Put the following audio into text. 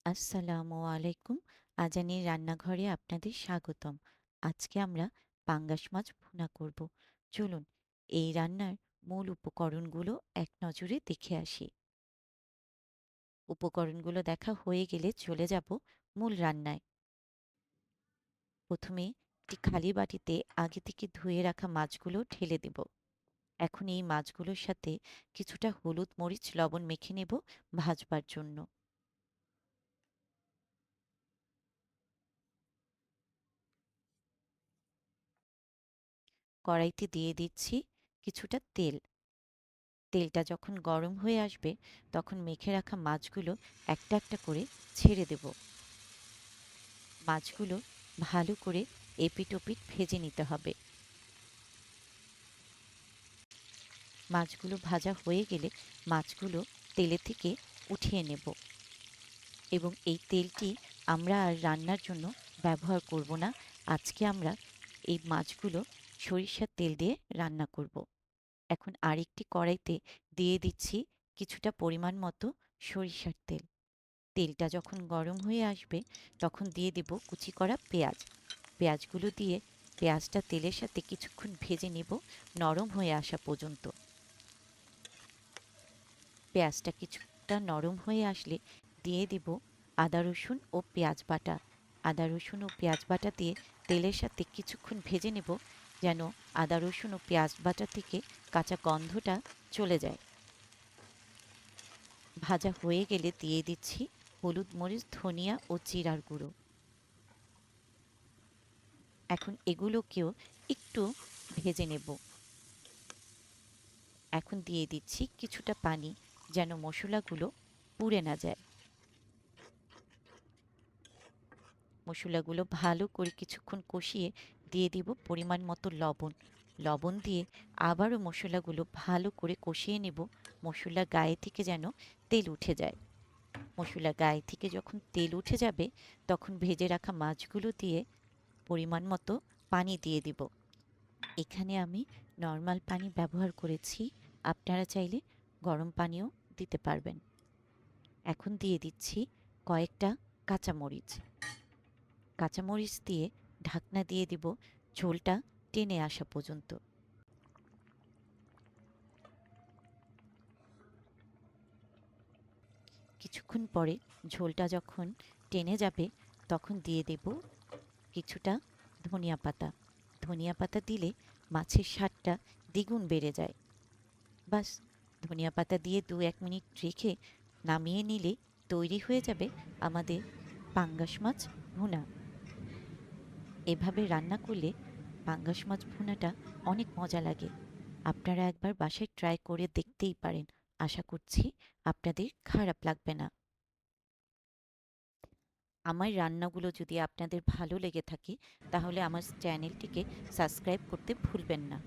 আসসালামু আলাইকুম। আজানের রান্নাঘরে আপনাদের স্বাগতম। আজকে আমরা পাঙ্গাস মাছ ভুনা করব। চলুন এই রান্নার মূল উপকরণগুলো এক নজরে দেখে আসি। উপকরণগুলো দেখা হয়ে গেলে চলে যাব মূল রান্নায়। প্রথমে একটি খালি বাটিতে আগে থেকে ধুয়ে রাখা মাছগুলো ঢেলে দেব। এখন এই মাছগুলোর সাথে কিছুটা হলুদ মরিচ লবণ মেখে নেব ভাজবার জন্য। কড়াইতে দিয়ে দিচ্ছি কিছুটা তেল। তেলটা যখন গরম হয়ে আসবে তখন মেখে রাখা মাছগুলো একটা একটা করে ছেড়ে দেব। মাছগুলো ভালো করে এপিট ওপিট ভেজে নিতে হবে। মাছগুলো ভাজা হয়ে গেলে মাছগুলো তেলে থেকে উঠিয়ে নেব এবং এই তেলটি আমরা আর রান্নার জন্য ব্যবহার করব না। আজকে আমরা এই মাছগুলো সরিষার তেল দিয়ে রান্না করব। এখন আরেকটি কড়াইতে দিয়ে দিচ্ছি কিছুটা পরিমাণ মতো সরিষার তেল। তেলটা যখন গরম হয়ে আসবে তখন দিয়ে দেব কুচি করা পেঁয়াজ। পেঁয়াজগুলো দিয়ে পেঁয়াজটা তেলের সাথে কিছুক্ষণ ভেজে নেব নরম হয়ে আসা পর্যন্ত। পেঁয়াজটা কিছুটা নরম হয়ে আসলে দিয়ে দেব আদা রসুন ও পেঁয়াজ বাটা। আদা রসুন ও পেঁয়াজ বাটা দিয়ে তেলের সাথে কিছুক্ষণ ভেজে নেব যেন আদা রসুন ও পেঁয়াজ বাটা থেকে কাঁচা গন্ধটা চলে যায়। ভাজা হয়ে গেলে দিয়ে দিচ্ছি হলুদ মরিচ ধনিয়া ও জিরার গুঁড়ো। এখন এগুলোকেও একটু ভেজে নেব। এখন দিয়ে দিচ্ছি কিছুটা পানি যেন মশলাগুলো পুড়ে না যায়। মশলাগুলো ভালো করে কিছুক্ষণ কষিয়ে দিয়ে দিব পরিমাণ মতো লবণ। লবণ দিয়ে আবারও মশলাগুলো ভালো করে কষিয়ে নেব। মশলা গায়ে থেকে যেন তেল উঠে যায়। মশলা গায়ে থেকে যখন তেল উঠে যাবে তখন ভেজে রাখা মাছগুলো দিয়ে পরিমাণ মতো পানি দিয়ে দিব। এখানে আমি নর্মাল পানি ব্যবহার করেছি, আপনারা চাইলে গরম পানিও দিতে পারবেন। এখন দিয়ে দিচ্ছি কয়েকটা কাঁচামরিচ। কাঁচামরিচ দিয়ে ঢাকনা দিয়ে দিব ঝোলটা টেনে আসা পর্যন্ত। কিছুক্ষণ পরে ঝোলটা যখন টেনে যাবে তখন দিয়ে দেব কিছুটা ধনিয়া পাতা। ধনিয়া পাতা দিলে মাছের স্বাদটা দ্বিগুণ বেড়ে যায়। বাস, ধনিয়া পাতা দিয়ে ২-১ মিনিট রেখে নামিয়ে নিলে তৈরি হয়ে যাবে আমাদের পাঙ্গাস মাছ ভুনা। এভাবে রান্না করলে পাঙ্গাস মাছ ভুনাটা অনেক মজা লাগে। আপনারা একবার বাসায় ট্রাই করে দেখতেই পারেন। আশা করছি আপনাদের খারাপ লাগবে না। আমার রান্নাগুলো যদি আপনাদের ভালো লেগে থাকে তাহলে আমার চ্যানেলটিকে সাবস্ক্রাইব করতে ভুলবেন না।